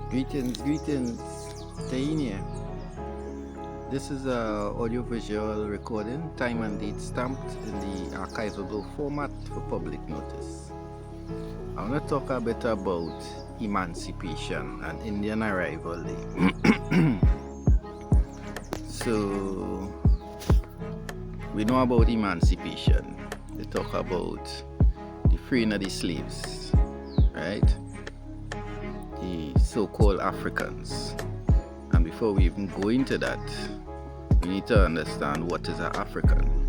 Greetings, Tainia. This is a audiovisual recording, time and date stamped in the archivable format for public notice. I want to talk a bit about emancipation and Indian arrival day. So, we know about emancipation. They talk about the freeing of the slaves, right? The so-called Africans. And before we even go into that, we need to understand what is an African,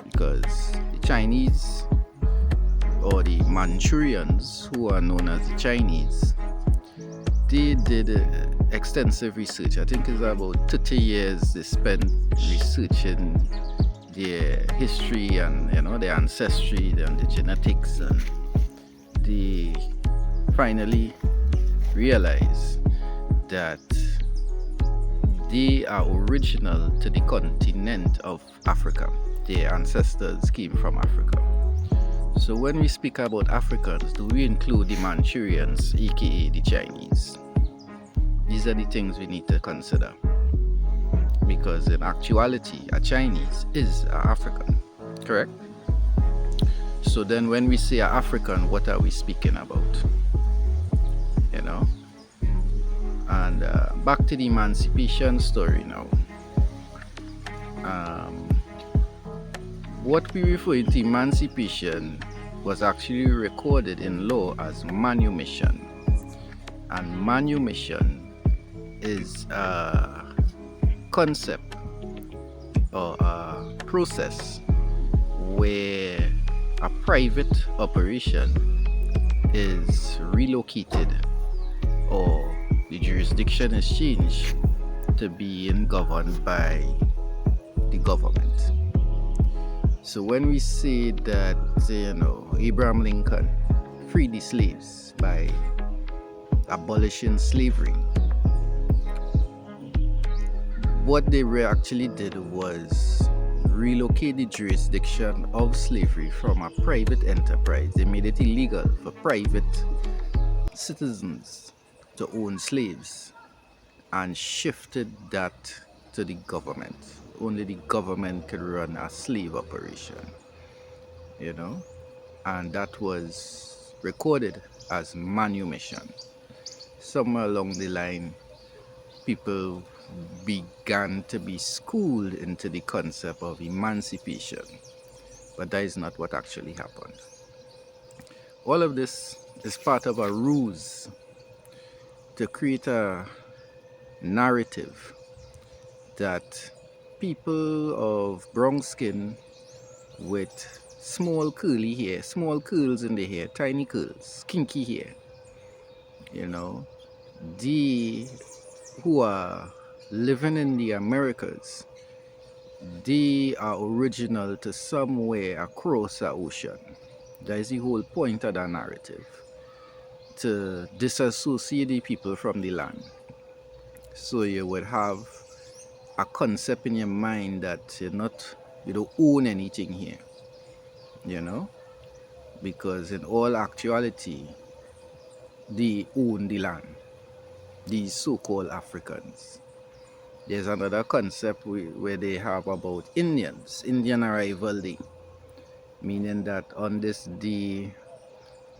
because the Chinese or the Manchurians, who are known as the Chinese, they did extensive research. I think it's about 30 years they spent researching their history and their ancestry and the genetics, and they finally realized that they are original to the continent of Africa. Their ancestors came from Africa. So when we speak about Africans, do we include the Manchurians, aka the Chinese? These are the things we need to consider. Because in actuality, a Chinese is an African, correct? So then when we say an African, what are we speaking about? And back to the emancipation story now. What we refer to emancipation was actually recorded in law as manumission. And manumission is a concept or a process where a private operation is relocated or the jurisdiction is changed to being governed by the government. So when we say that, Abraham Lincoln freed the slaves by abolishing slavery, what they actually did was relocate the jurisdiction of slavery from a private enterprise. They made it illegal for private citizens to own slaves and shifted that to the government. Only the government could run a slave operation, and that was recorded as manumission. Somewhere along the line, people began to be schooled into the concept of emancipation, but that is not what actually happened. All of this is part of a ruse to create a narrative that people of brown skin with small curly hair, small curls in the hair, tiny curls, kinky hair, they who are living in the Americas, they are original to somewhere across the ocean. That is the whole point of that narrative, to disassociate the people from the land. So you would have a concept in your mind that you don't own anything here, because in all actuality, they own the land, these so-called Africans. There's another concept where they have about Indian arrival day, meaning that on this day,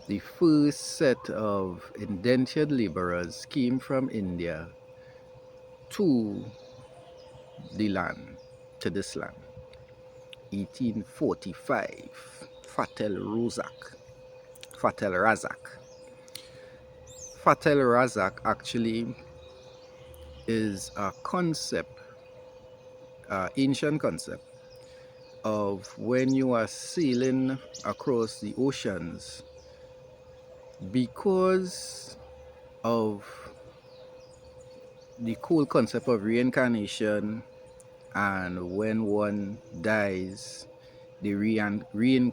the first set of indentured laborers came from India to the land, to this land. 1845, Fatel Razak. Fatel Razak actually is a concept, ancient concept, of when you are sailing across the oceans, because of the cool concept of reincarnation, and when one dies, they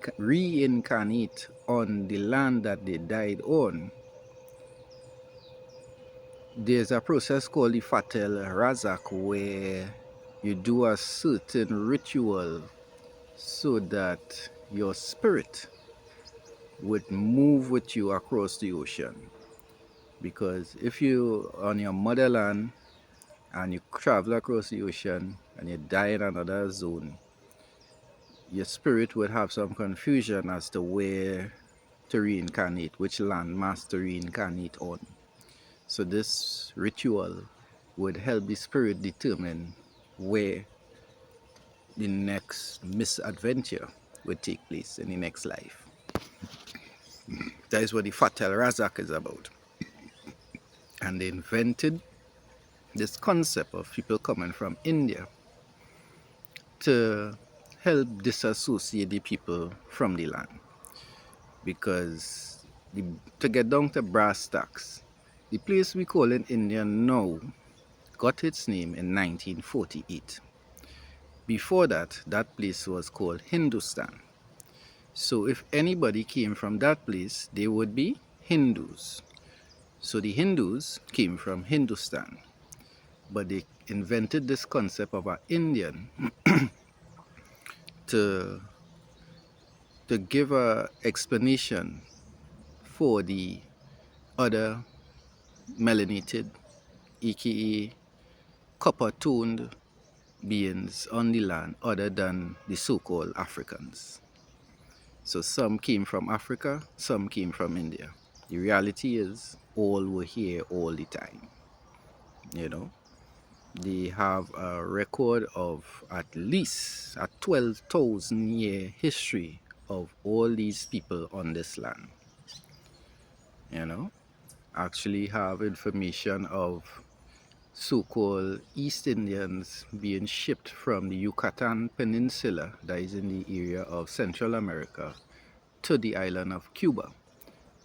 reincarnate on the land that they died on. There's a process called the Fatel Razak where you do a certain ritual so that your spirit would move with you across the ocean. Because if you on your motherland and you travel across the ocean and you die in another zone, your spirit would have some confusion as to where to reincarnate, which land mass to reincarnate on. So this ritual would help the spirit determine where the next misadventure would take place in the next life. That is what the Fatal Razak is about. And they invented this concept of people coming from India to help disassociate the people from the land. Because to get down to brass tacks, the place we call in India now got its name in 1948. Before that, that place was called Hindustan. So if anybody came from that place, they would be Hindus. So the Hindus came from Hindustan, but they invented this concept of an Indian to give a explanation for the other melanated, aka copper-toned beings on the land other than the so-called Africans. So some came from Africa, some came from India. The reality is all were here all the time. You know, they have a record of at least a 12,000 year history of all these people on this land. You know, actually have information of so-called East Indians being shipped from the Yucatan Peninsula, that is in the area of Central America, to the island of Cuba.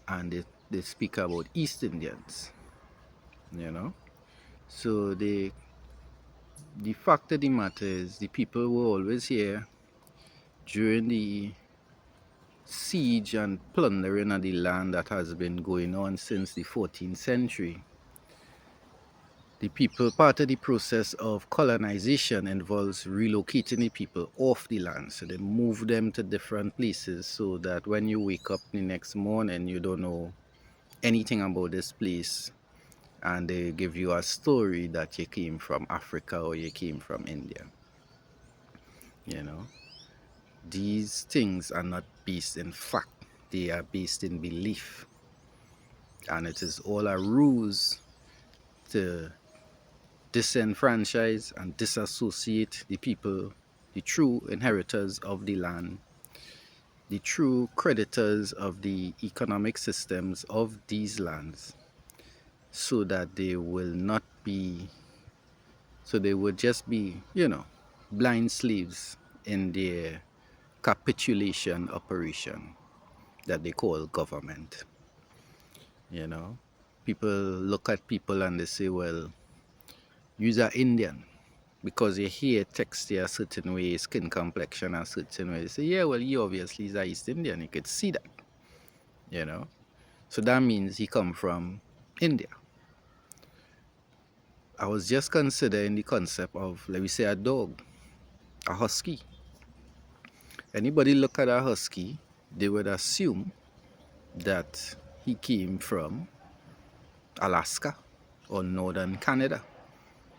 And they speak about East Indians, you know. So the fact of the matter is the people were always here during the siege and plundering of the land that has been going on since the 14th century. The people, part of the process of colonization involves relocating the people off the land. So they move them to different places so that when you wake up the next morning, you don't know anything about this place. And they give you a story that you came from Africa or you came from India. You know, these things are not based in fact, they are based in belief. And it is all a ruse to disenfranchise and disassociate the people, the true inheritors of the land, the true creditors of the economic systems of these lands, so that they will not be, so they would just be, you know, blind slaves in their capitulation operation that they call government. You know, people look at people and they say, well, you're Indian because your hair texture a certain way, skin complexion a certain way. They say, yeah, well, he obviously is a East Indian. You could see that, you know. So that means he come from India. I was just considering the concept of, let me say, a dog, a husky. Anybody look at a husky, they would assume that he came from Alaska or northern Canada,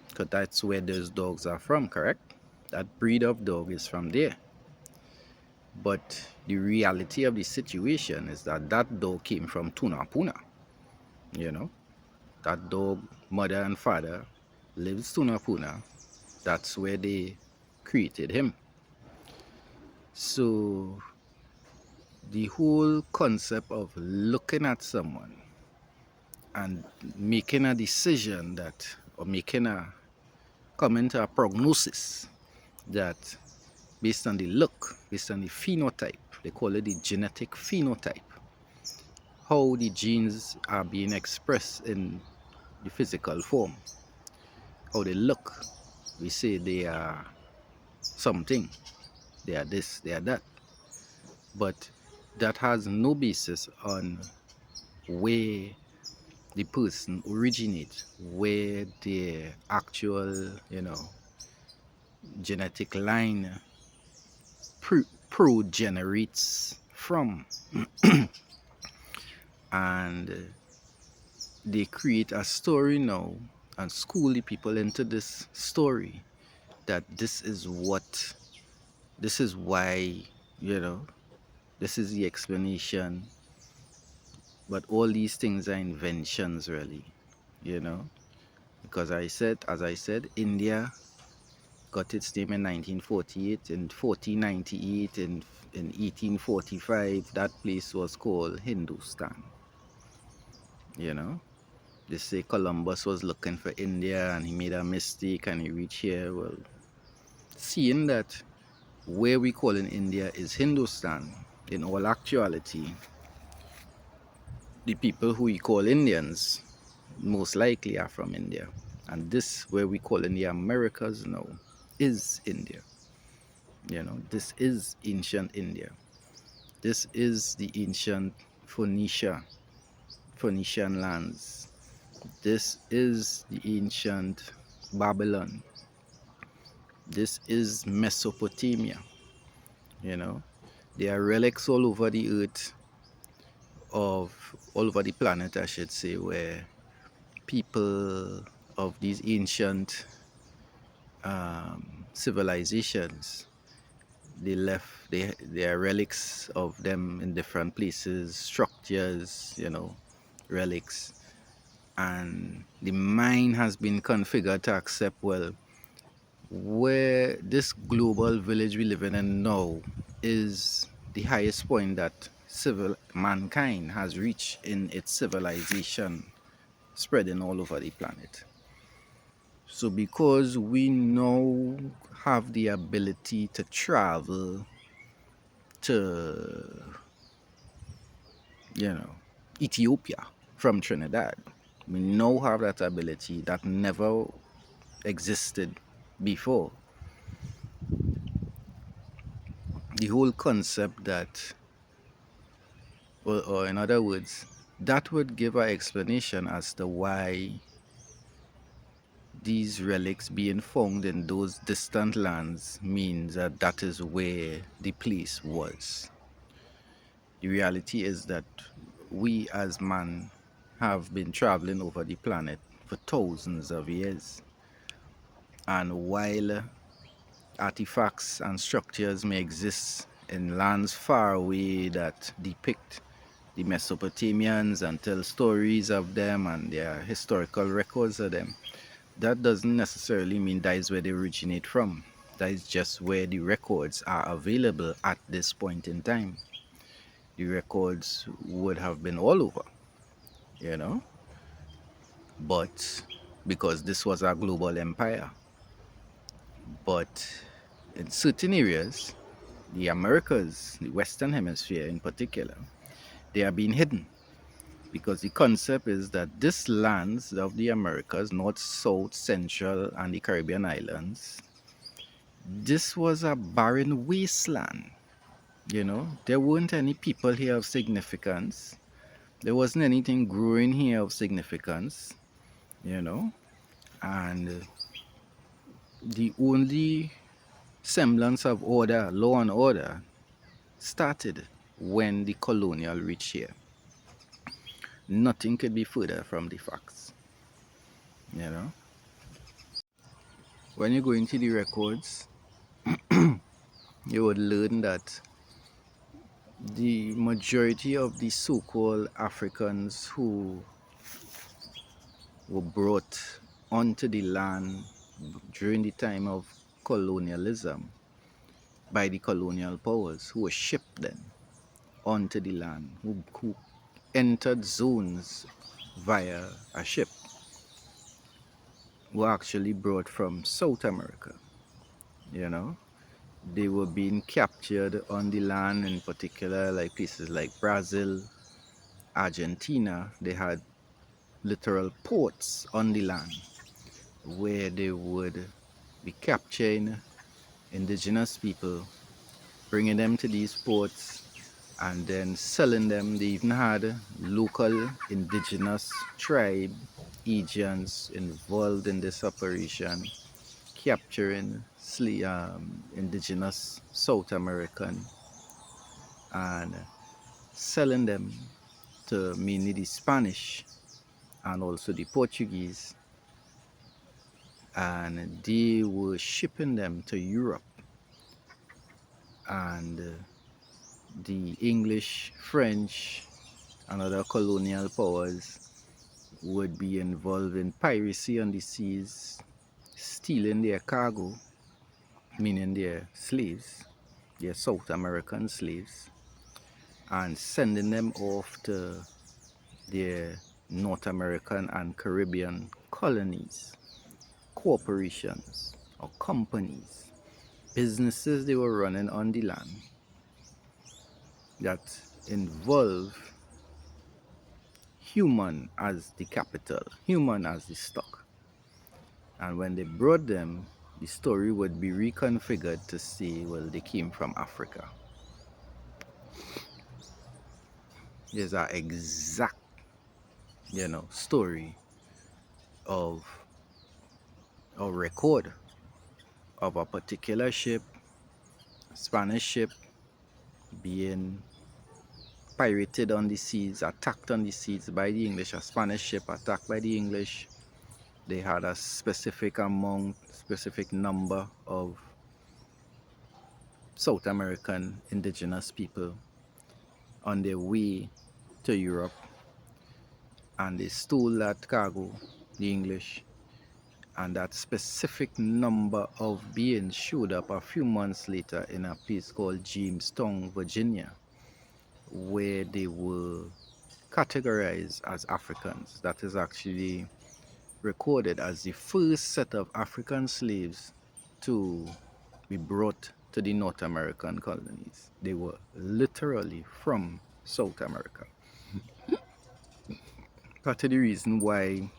because that's where those dogs are from, correct? That breed of dog is from there. But the reality of the situation is that that dog came from Tunapuna. You know, that dog, mother and father, lives Tunapuna. That's where they created him. So the whole concept of looking at someone and making a decision that, or coming to a prognosis that based on the look, based on the phenotype, they call it the genetic phenotype, how the genes are being expressed in the physical form, how they look. We say they are something, they are this, they are that. But that has no basis on where the person originates, where their actual, you know, genetic line progenerates from. And they create a story now and school the people into this story that this is why, you know, this is the explanation. But all these things are inventions, really, you know, because as I said, India got its name in 1948, in 1498, in 1845, that place was called Hindustan, you know. They say Columbus was looking for India and he made a mistake and he reached here. Well, seeing that where we call in India is Hindustan, in all actuality, the people who we call Indians most likely are from India. And this, where we call in the Americas now, is India. You know, this is ancient India. This is the ancient Phoenician lands. This is the ancient Babylon. This is Mesopotamia. You know, there are relics all over the earth, of all over the planet, I should say, where people of these ancient civilizations, there are relics of them in different places, structures, you know, relics. And the mind has been configured to accept, well, where this global village we live in now is the highest point that mankind has reached in its civilization, spreading all over the planet. So because we now have the ability to travel to, you know, Ethiopia from Trinidad, we now have that ability that never existed before. The whole concept that, or in other words, that would give an explanation as to why these relics being found in those distant lands means that that is where the place was. The reality is that we as man have been traveling over the planet for thousands of years. And while artifacts and structures may exist in lands far away that depict the Mesopotamians and tell stories of them and their historical records of them, that doesn't necessarily mean that is where they originate from. That is just where the records are available at this point in time. The records would have been all over, you know, but because this was a global empire. But in certain areas, the Americas, the Western Hemisphere in particular, they are being hidden, because the concept is that these lands of the Americas, North, South, Central, and the Caribbean islands, this was a barren wasteland. You know, there weren't any people here of significance. There wasn't anything growing here of significance, you know, and the only semblance of order, law and order, started when the colonial reached here. Nothing could be further from the facts, you know. When you go into the records, you would learn that the majority of the so-called Africans who were brought onto the land during the time of colonialism by the colonial powers, who were shipped then onto the land, who entered zones via a ship, were actually brought from South America. You know, they were being captured on the land, in particular like places like Brazil, Argentina. They had literal ports on the land where they would be capturing indigenous people, bringing them to these ports and then selling them. They even had local indigenous tribe agents involved in this operation, capturing indigenous South American and selling them to mainly the Spanish and also the Portuguese, and they were shipping them to Europe. And the English, French, and other colonial powers would be involved in piracy on the seas, stealing their cargo, meaning their slaves, their South American slaves, and sending them off to their North American and Caribbean colonies, corporations, or companies, businesses they were running on the land that involve human as the capital, human as the stock. And when they brought them, the story would be reconfigured to say, well, they came from Africa. There's an exact, story of a record of a particular ship, a Spanish ship, being pirated on the seas, attacked on the seas by the English, a Spanish ship attacked by the English. They had a specific amount, specific number of South American indigenous people on their way to Europe, and they stole that cargo, the English, and that specific number of beings showed up a few months later in a place called Jamestown, Virginia, where they were categorized as Africans. That is actually recorded as the first set of African slaves to be brought to the North American colonies. They were literally from South America. Part of the reason why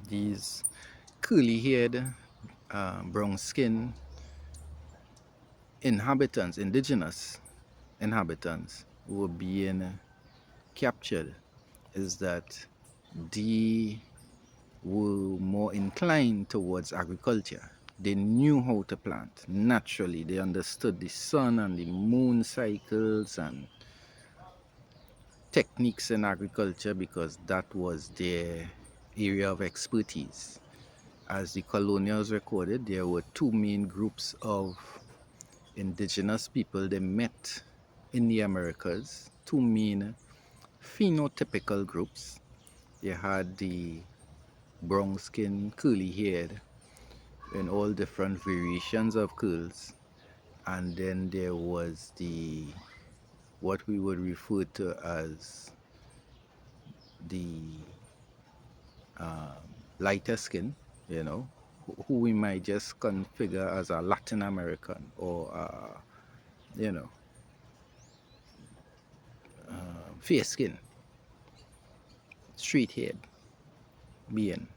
these curly-haired, brown-skinned inhabitants, indigenous inhabitants, were being captured is that they were more inclined towards agriculture. They knew how to plant naturally. They understood the sun and the moon cycles and techniques in agriculture because that was their area of expertise. As the colonials recorded, there were two main groups of indigenous people they met in the Americas, two main phenotypical groups. You had the brown skin, curly haired, in all different variations of curls. And then there was the what we would refer to as the lighter skin, who we might just configure as a Latin American or, you know, fair skin, straight haired being.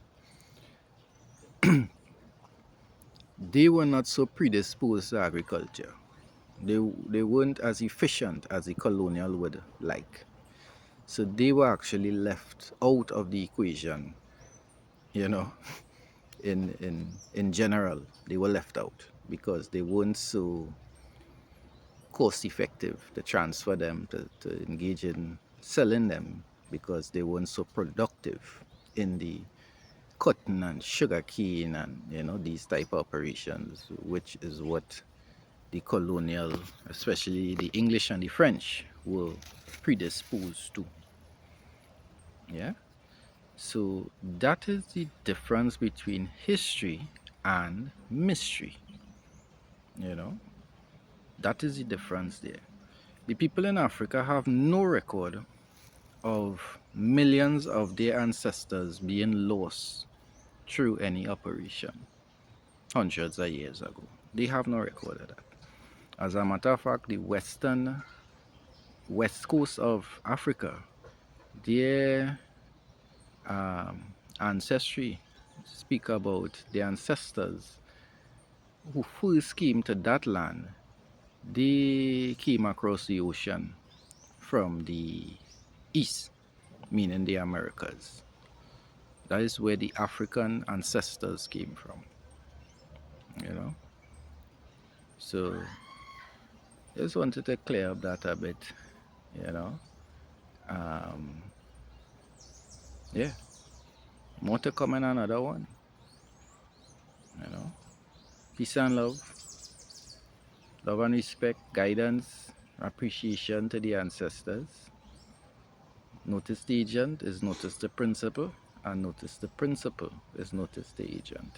They were not so predisposed to agriculture. They weren't as efficient as the colonial would like. So they were actually left out of the equation, you know, in general. They were left out because they weren't so cost effective to transfer them, to engage in selling them, because they weren't so productive in the cotton and sugar cane and these type of operations, which is what the colonial, especially the English and the French, were predisposed to. Yeah. So that is the difference between history and mystery. That is the difference there. The people in Africa have no record of millions of their ancestors being lost through any operation hundreds of years ago. They have no record of that. As a matter of fact, the west coast of Africa, their ancestry speak about the ancestors who first came to that land. They came across the ocean from the east, meaning the Americas. That is where the African ancestors came from, you know. So I just wanted to clear up that a bit, you know. Yeah. More to come in another one. You know, peace and love, love and respect, guidance, appreciation to the ancestors. Notice the agent is notice the principle, and notice the principle is notice the agent.